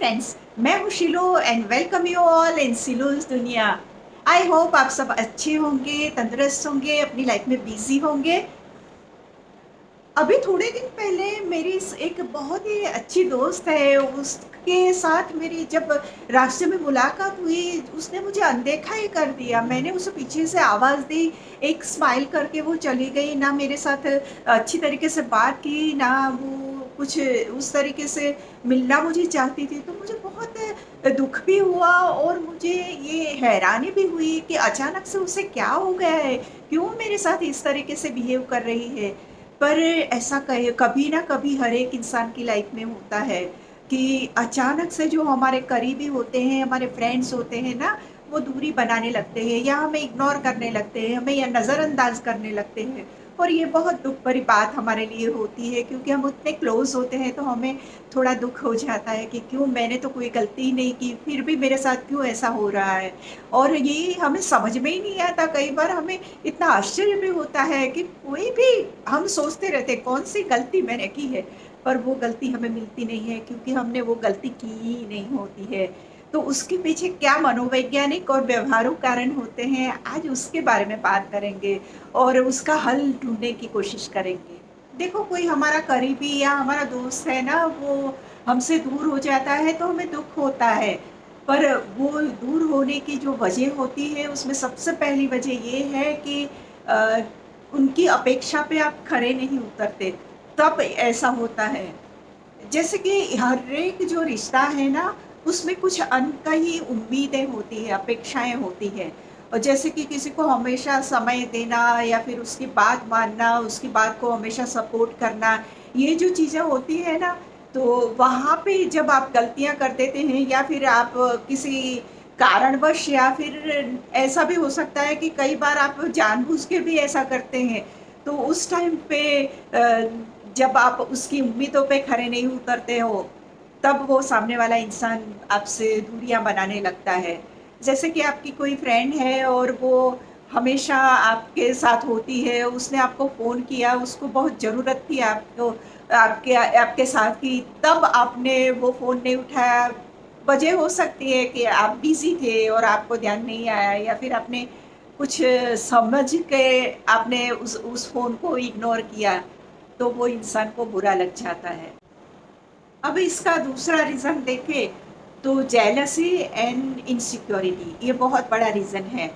Friends, मैं हूँ Shilo and welcome you all in Shilo's दुनिया। आई होप आप सब अच्छे होंगे, तंदुरुस्त होंगे, अपनी लाइफ में बिज़ी होंगे। अभी थोड़े दिन पहले मेरी एक बहुत ही अच्छी दोस्त है, उसके साथ मेरी जब रास्ते में मुलाकात हुई, उसने मुझे अनदेखा ही कर दिया। मैंने उसे पीछे से आवाज़ दी, एक स्माइल करके वो चली गई, ना मेरे साथ अच्छी तरीके से बात की, ना वो कुछ उस तरीके से मिलना मुझे चाहती थी। तो मुझे बहुत दुःख भी हुआ और मुझे ये हैरानी भी हुई कि अचानक से उसे क्या हो गया है? क्यों मेरे साथ इस तरीके से बिहेव कर रही है? पर ऐसा कभी ना कभी हर एक इंसान की लाइफ में होता है कि अचानक से जो हमारे करीबी होते हैं, हमारे फ्रेंड्स होते हैं ना, वो दूरी बनाने लगते हैं या हमें इग्नोर करने लगते हैं, हमें या नज़रअंदाज करने लगते हैं। और ये बहुत दुख भरी बात हमारे लिए होती है क्योंकि हम उतने क्लोज होते हैं, तो हमें थोड़ा दुख हो जाता है कि क्यों, मैंने तो कोई गलती ही नहीं की, फिर भी मेरे साथ क्यों ऐसा हो रहा है। और ये हमें समझ में ही नहीं आता, कई बार हमें इतना आश्चर्य भी होता है कि कोई भी, हम सोचते रहते हैं कौन सी गलती मैंने की है, पर वो गलती हमें मिलती नहीं है क्योंकि हमने वो गलती की ही नहीं होती है। तो उसके पीछे क्या मनोवैज्ञानिक और व्यवहारिक कारण होते हैं, आज उसके बारे में बात करेंगे और उसका हल ढूँढने की कोशिश करेंगे। देखो, कोई हमारा करीबी या हमारा दोस्त है ना, वो हमसे दूर हो जाता है तो हमें दुःख होता है। पर वो दूर होने की जो वजह होती है, उसमें सबसे पहली वजह ये है कि अ, उनकी अपेक्षा पे आप खरे नहीं उतरते, तब ऐसा होता है। जैसे कि हर एक जो रिश्ता है ना, उसमें कुछ अनकही उम्मीदें होती हैं, अपेक्षाएँ होती हैं। और जैसे कि किसी को हमेशा समय देना या फिर उसकी बात मानना, उसकी बात को हमेशा सपोर्ट करना, ये जो चीज़ें होती हैं ना, तो वहाँ पे जब आप गलतियाँ कर देते हैं या फिर आप किसी कारणवश, या फिर ऐसा भी हो सकता है कि कई बार आप जानबूझ के भी ऐसा करते हैं। तो उस टाइम पे जब आप उसकी उम्मीदों पे खरे नहीं उतरते हो, तब वो सामने वाला इंसान आपसे दूरियाँ बनाने लगता है। जैसे कि आपकी कोई फ्रेंड है और वो हमेशा आपके साथ होती है, उसने आपको फ़ोन किया, उसको बहुत ज़रूरत थी आपको, आपके आपके साथ की, तब आपने वो फ़ोन नहीं उठाया। वजह हो सकती है कि आप बिज़ी थे और आपको ध्यान नहीं आया, या फिर आपने कुछ समझ के आपने उस फ़ोन को इग्नोर किया, तो वो इंसान को बुरा लग जाता है। अब इसका दूसरा रीज़न देखें तो जेलसी एंड इनसिक्योरिटी, ये बहुत बड़ा रीज़न है।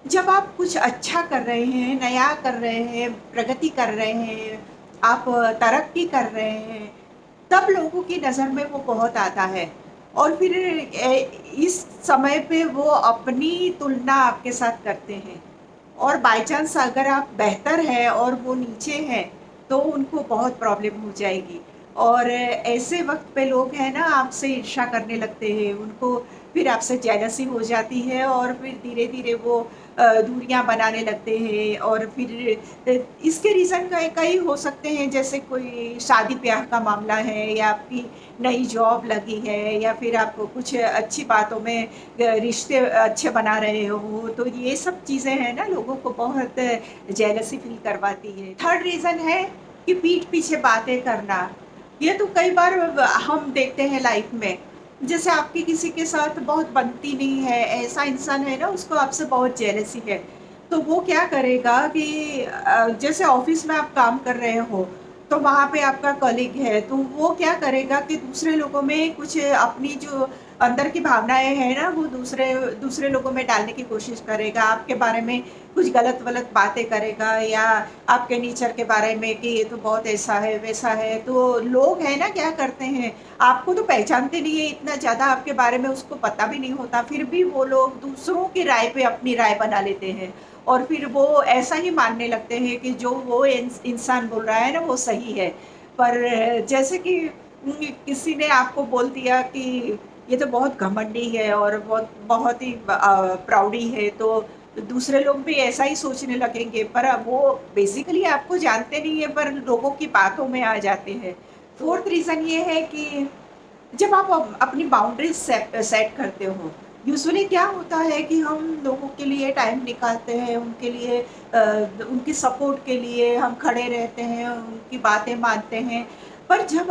जब आप कुछ अच्छा कर रहे हैं, नया कर रहे हैं, प्रगति कर रहे हैं, आप तरक्की कर रहे हैं, तब लोगों की नज़र में वो बहुत आता है। और फिर इस समय पे वो अपनी तुलना आपके साथ करते हैं। और बाय चांस अगर आप बेहतर हैं और वो नीचे हैं, तो उनको बहुत प्रॉब्लम हो जाएगी। और ऐसे वक़्त पे लोग हैं ना, आपसे ईर्ष्या करने लगते हैं, उनको फिर आपसे जेलसी हो जाती है और फिर धीरे-धीरे वो दूरियाँ बनाने लगते हैं। और फिर इसके रीज़न कई हो सकते हैं, जैसे कोई शादी-ब्याह का मामला है, या आपकी नई जॉब लगी है, या फिर आप कुछ अच्छी बातों में रिश्ते अच्छे बना रहे हो, तो ये सब चीज़ें हैं ना, लोगों को बहुत जेलसी फ़ील करवाती है। थर्ड रीज़न है कि पीठ पीछे बातें करना। ये तो कई बार हम देखते हैं लाइफ़ में। जैसे आपकी किसी के साथ बहुत बनती नहीं है, ऐसा इंसान है ना, उसको आपसे बहुत जेलसी है। तो वो क्या करेगा कि जैसे ऑफ़िस में आप काम कर रहे हो, तो वहाँ पे आपका कलीग है, तो वो क्या करेगा कि दूसरे लोगों में कुछ अपनी जो अंदर की भावनाएँ हैं ना, वो दूसरे दूसरे लोगों में डालने की कोशिश करेगा। आपके बारे में कुछ गलत-वलत बातें करेगा, या आपके नेचर के बारे में कि ये तो बहुत ऐसा है, वैसा है। तो लोग हैं ना, क्या करते हैं, आपको तो पहचानते नहीं है इतना ज़्यादा, आपके बारे में उसको पता भी नहीं होता, फिर भी वो लोग दूसरों की राय पे अपनी राय बना लेते हैं। और फिर वो ऐसा ही मानने लगते हैं कि जो वो इंसान बोल रहा है ना, वो सही है। पर जैसे कि किसी ने आपको बोल दिया कि ये तो बहुत घमंडी है और बहुत बहुत ही प्राउडी है, तो दूसरे लोग भी ऐसा ही सोचने लगेंगे, पर अब वो बेसिकली आपको जानते नहीं है, पर लोगों की बातों में आ जाते हैं। फोर्थ रीज़न ये है कि जब आप अपनी बाउंड्रीज सेट करते हो, यूजुअली क्या होता है कि हम लोगों के लिए टाइम निकालते हैं, उनके लिए उनकी सपोर्ट के लिए हम खड़े रहते हैं, उनकी बातें मानते हैं। पर जब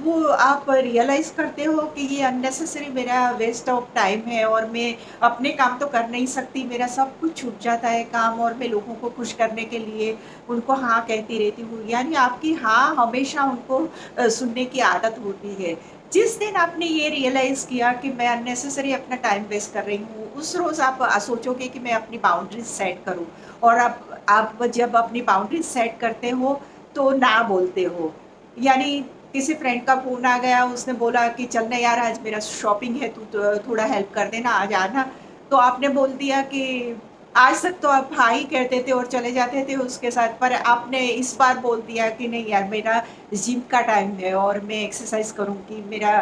वो आप रियलाइज़ करते हो कि ये अननेसेसरी मेरा वेस्ट ऑफ टाइम है और मैं अपने काम तो कर नहीं सकती, मेरा सब कुछ छूट जाता है काम और मैं लोगों को खुश करने के लिए उनको हाँ कहती रहती हूँ। यानी आपकी हाँ हमेशा उनको सुनने की आदत होती है। जिस दिन आपने ये रियलाइज़ किया कि मैं अननेसेसरी अपना टाइम वेस्ट कर रही हूँ, उस रोज़ आप सोचोगे कि मैं अपनी बाउंड्रीज़ सेट करूँ और आप जब अपनी बाउंड्रीज़ सेट करते हो, तो ना बोलते हो। यानी किसी फ्रेंड का फ़ोन आ गया, उसने बोला कि चल ना यार आज मेरा शॉपिंग है, तू तो थोड़ा हेल्प कर देना, आज आना। तो आपने बोल दिया कि आज तक तो आप हाँ ही कहते थे और चले जाते थे उसके साथ, पर आपने इस बार बोल दिया कि नहीं यार मेरा जिम का टाइम है और मैं एक्सरसाइज़ करूँगी, मेरा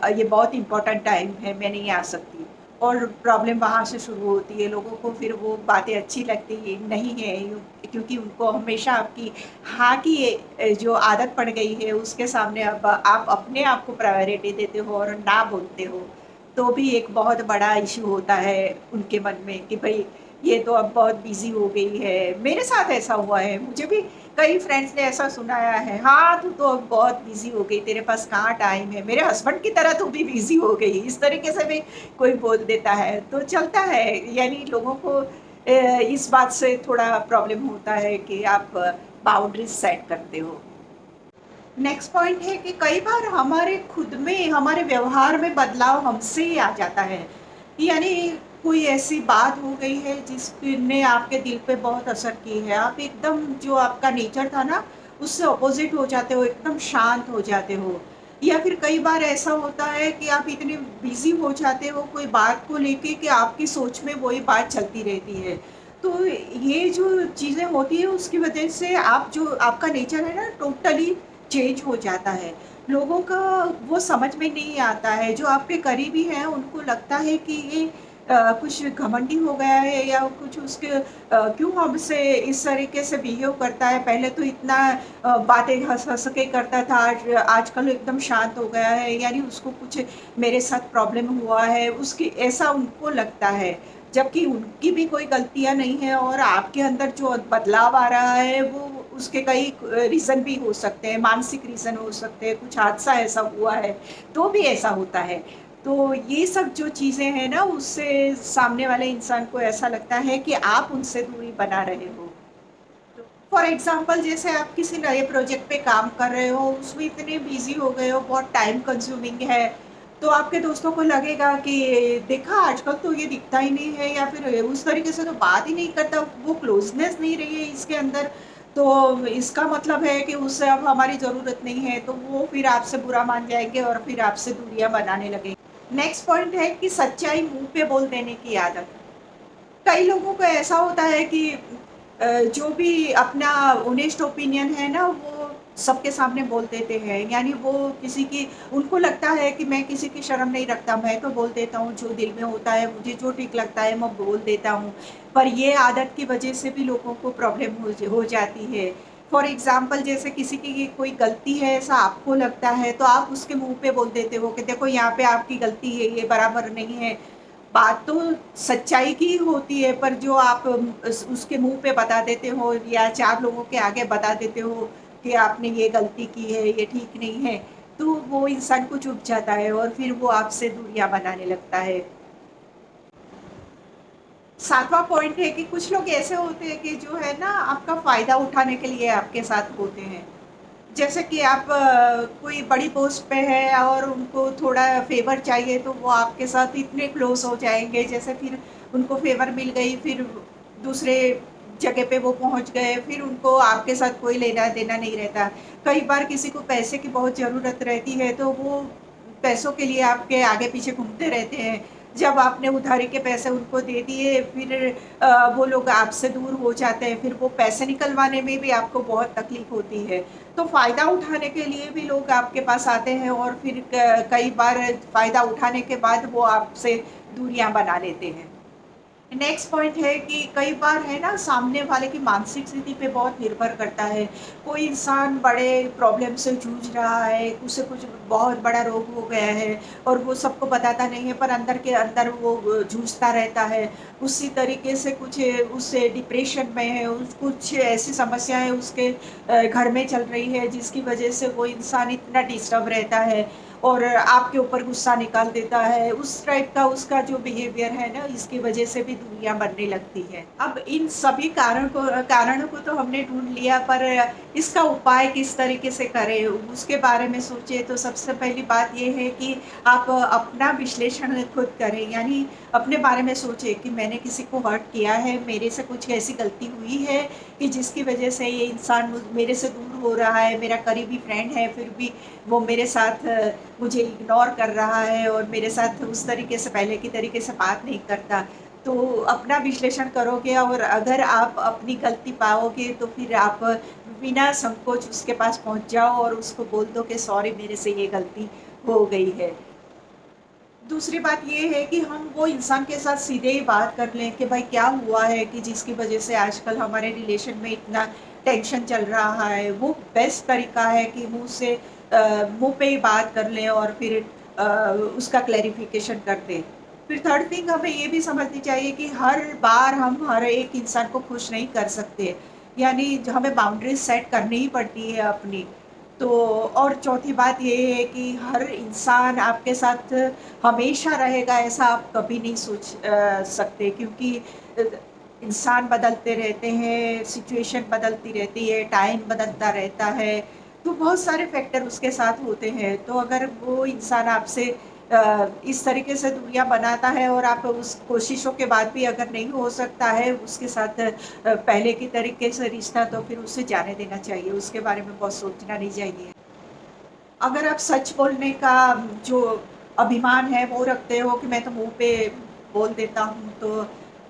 ये बहुत इम्पोर्टेंट टाइम है, मैं नहीं आ सकती। और प्रॉब्लम वहाँ से शुरू होती है, लोगों को फिर वो बातें अच्छी लगती ही नहीं है, क्योंकि उनको हमेशा आपकी हाँ की जो आदत पड़ गई है उसके सामने अब आप अपने आप को प्रायोरिटी देते हो और ना बोलते हो, तो भी एक बहुत बड़ा इश्यू होता है उनके मन में कि भई ये तो अब बहुत बिज़ी हो गई है। मेरे साथ ऐसा हुआ है, मुझे भी कई फ्रेंड्स ने ऐसा सुनाया है, "हाँ, तू तो अब बहुत बिज़ी हो गई, तेरे पास कहाँ टाइम है? मेरे हस्बैंड की तरह तू भी बिज़ी हो गई।" इस तरीके से भी कोई बोल देता है, तो चलता है। यानी लोगों को इस बात से थोड़ा प्रॉब्लम होता है कि आप बाउंड्रीज़ सेट करते हो। नेक्स्ट पॉइंट है कि कई बार हमारे खुद में, हमारे व्यवहार में बदलाव हमसे ही आ जाता है। यानी कोई ऐसी बात हो गई है जिसने आपके दिल पे बहुत असर की है। आप एकदम जो आपका नेचर था ना, उससे अपोज़िट हो जाते हो, एकदम शांत हो जाते हो। या फिर कई बार ऐसा होता है कि आप इतने बिज़ी हो जाते हो कोई बात को लेके कि आपकी सोच में वही बात चलती रहती है। तो ये जो चीज़ें होती हैं उसकी वजह से आप जो आपका नेचर है ना टोटली चेंज हो जाता है। लोगों का वो समझ में नहीं आता है, जो आपके करीबी हैं उनको लगता है कि ये कुछ घमंडी हो गया है या कुछ उसके क्यों हमसे इस तरीके से बिहेव करता है, पहले तो इतना बातें हँस-हँस के करता था, आज आजकल एकदम शांत हो गया है, यानी उसको कुछ मेरे साथ प्रॉब्लम हुआ है, उसकी ऐसा उनको लगता है। जबकि उनकी भी कोई गलतियाँ नहीं है और आपके अंदर जो बदलाव आ रहा है वो उसके कई रीज़न भी हो सकते हैं, मानसिक रीज़न हो सकते हैं, कुछ हादसा ऐसा हुआ है, तो भी ऐसा होता है। तो ये सब जो चीज़ें हैं ना उससे सामने वाले इंसान को ऐसा लगता है कि आप उनसे दूरी बना रहे हो। तो फॉर एग्ज़ाम्पल जैसे आप किसी नए प्रोजेक्ट पे काम कर रहे हो, उसमें इतने बिज़ी हो गए हो, बहुत टाइम कंज्यूमिंग है, तो आपके दोस्तों को लगेगा कि देखा आजकल तो ये दिखता ही नहीं है या फिर उस तरीके से तो बात ही नहीं करता, वो क्लोज़नेस नहीं रही है इसके अंदर, तो इसका मतलब है कि उससे अब हमारी ज़रूरत नहीं है, तो वो फिर आपसे बुरा मान जाएँगे और फिर आपसे दूरियाँ बनाने लगेंगे। नेक्स्ट पॉइंट है कि सच्चाई मुँह पे बोल देने की आदत। कई लोगों को ऐसा होता है कि जो भी अपना ऑनेस्ट ओपिनियन है ना, वो सबके सामने बोल देते हैं। यानी वो किसी की उनको लगता है कि मैं किसी की शर्म नहीं रखता, मैं तो बोल देता हूँ, जो दिल में होता है, मुझे जो ठीक लगता है, मैं बोल देता हूँ। पर ये आदत की वजह से भी लोगों को प्रॉब्लम हो जाती है। फॉर एग्ज़ाम्पल जैसे किसी की कोई गलती है, ऐसा आपको लगता है, तो आप उसके मुँह पे बोल देते हो कि देखो यहाँ पे आपकी गलती है, ये बराबर नहीं है। बात तो सच्चाई की होती है, पर जो आप उसके मुँह पे बता देते हो या 4 लोगों के आगे बता देते हो कि आपने ये गलती की है, ये ठीक नहीं है, तो वो इंसान को चुभ जाता है और फिर वो आपसे दूरियाँ बनाने लगता है। 7वाँ पॉइंट है कि कुछ लोग ऐसे होते हैं कि जो है ना आपका फ़ायदा उठाने के लिए आपके साथ होते हैं। जैसे कि आप कोई बड़ी पोस्ट पे है और उनको थोड़ा फ़ेवर चाहिए तो वो आपके साथ इतने क्लोज़ हो जाएँगे, जैसे फिर उनको फ़ेवर मिल गई, फिर दूसरे जगह पे वो पहुँच गए, फिर उनको आपके साथ कोई लेना-देना नहीं रहता। कई बार किसी को पैसे की बहुत ज़रूरत रहती है तो वो पैसों के लिए आपके आगे-पीछे घूमते रहते हैं। जब आपने उधारी के पैसे उनको दे दिए, फिर वो लोग आपसे दूर हो जाते हैं, फिर वो पैसे निकलवाने में भी आपको बहुत तकलीफ़ होती है। तो फ़ायदा उठाने के लिए भी लोग आपके पास आते हैं और फिर कई बार फ़ायदा उठाने के बाद वो आपसे दूरियाँ बना लेते हैं। नेक्स्ट पॉइंट है कि कई बार है ना सामने वाले की मानसिक स्थिति पे बहुत निर्भर करता है। कोई इंसान बड़े प्रॉब्लम से जूझ रहा है, उसे कुछ बहुत बड़ा रोग हो गया है और वो सबको बताता नहीं है, पर अंदर के अंदर वो जूझता रहता है। उसी तरीके से कुछ उसे डिप्रेशन में है, कुछ ऐसी समस्याएं उसके घर में चल रही है जिसकी वजह से वो इंसान इतना डिस्टर्ब रहता है और आपके ऊपर गुस्सा निकाल देता है। उस टाइप का उसका जो बिहेवियर है ना, इसकी वजह से भी दूरियाँ बनने लगती हैं। अब इन सभी कारणों को तो हमने ढूँढ लिया, पर इसका उपाय किस तरीके से करें, उसके बारे में सोचें। तो सबसे पहली बात ये है कि आप अपना विश्लेषण खुद करें, यानी अपने बारे में सोचें कि मैंने किसी को हर्ट किया है, मेरे से कुछ ऐसी गलती हुई है कि जिसकी वजह से ये इंसान मेरे से दूर हो रहा है, मेरा करीबी फ्रेंड है, फिर भी वो मेरे साथ मुझे इग्नोर कर रहा है और मेरे साथ उस तरीके से पहले की तरीके से बात नहीं करता। तो अपना विश्लेषण करोगे और अगर आप अपनी गलती पाओगे तो फिर आप बिना संकोच उसके पास पहुँच जाओ और उसको बोल दो कि सॉरी, मेरे से ये गलती हो गई है। दूसरी बात ये है कि हम वो इंसान के साथ सीधे ही बात कर लें कि भाई क्या हुआ है कि जिसकी वजह से आजकल हमारे रिलेशन में इतना टेंशन चल रहा है। वो बेस्ट तरीका है कि मुँह पे ही बात कर लें और फिर उसका क्लैरिफ़िकेशन कर दें। फिर थर्ड थिंग हमें ये भी समझनी चाहिए कि हर बार हम हर एक इंसान को खुश नहीं कर सकते। यानी हमें बाउंड्रीज़ सेट करनी ही पड़ती है अपनी। तो और चौथी बात ये है कि हर इंसान आपके साथ हमेशा रहेगा ऐसा आप कभी नहीं सोच सकते, क्योंकि अ, इंसान बदलते रहते हैं, सिचुएशन बदलती रहती है, टाइम बदलता रहता है, तो बहुत सारे फैक्टर उसके साथ होते हैं। तो अगर वो इंसान आपसे इस तरीके से दूरियाँ बनाता है और आप उस कोशिशों के बाद भी अगर नहीं हो सकता है उसके साथ पहले की तरीके से रिश्ता, तो फिर उसे जाने देना चाहिए, उसके बारे में बहुत सोचना नहीं चाहिए। अगर आप सच बोलने का जो अभिमान है वो रखते हो कि मैं तो मुँह पे बोल देता हूँ, तो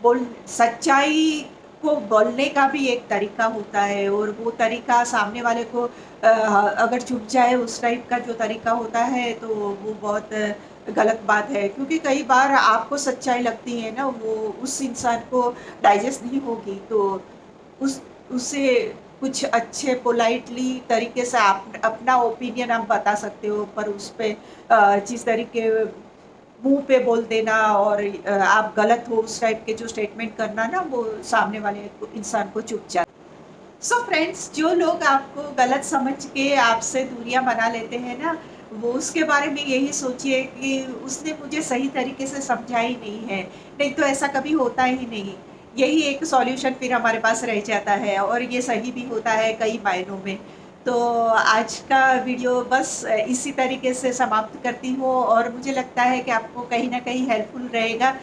बोल सच्चाई को बोलने का भी एक तरीका होता है और वो तरीका सामने वाले को अगर चुभ जाए उस टाइप का जो तरीका होता है, तो वो बहुत गलत बात है। क्योंकि कई बार आपको सच्चाई लगती है ना, वो उस इंसान को डाइजेस्ट नहीं होगी, तो उस उसे कुछ अच्छे पोलाइटली तरीके से आप अपना ओपिनियन आप बता सकते हो, पर उस पे जिस तरीके मुँह पे बोल देना और आप गलत हो उस टाइप के जो स्टेटमेंट करना ना, वो सामने वाले को इंसान को चुभ जाता है। सो फ्रेंड्स, जो लोग आपको गलत समझ के आपसे दूरियां बना लेते हैं ना, वो उसके बारे में यही सोचिए कि उसने मुझे सही तरीके से समझा ही नहीं है, नहीं तो ऐसा कभी होता ही नहीं। यही एक सॉल्यूशन फिर हमारे पास रह जाता है और ये सही भी होता है कई मायनों में। तो आज का वीडियो बस इसी तरीके से समाप्त करती हूँ और मुझे लगता है कि आपको कहीं न कहीं हेल्पफुल रहेगा।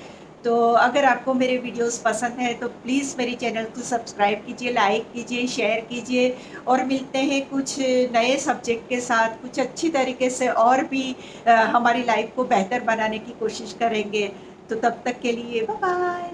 तो अगर आपको मेरे वीडियोस पसंद है तो प्लीज़ मेरे चैनल को सब्सक्राइब कीजिए, लाइक कीजिए, शेयर कीजिए और मिलते हैं कुछ नए सब्जेक्ट के साथ, कुछ अच्छी तरीके से और भी हमारी लाइफ को बेहतर बनाने की कोशिश करेंगे। तो तब तक के लिए बाय बाय।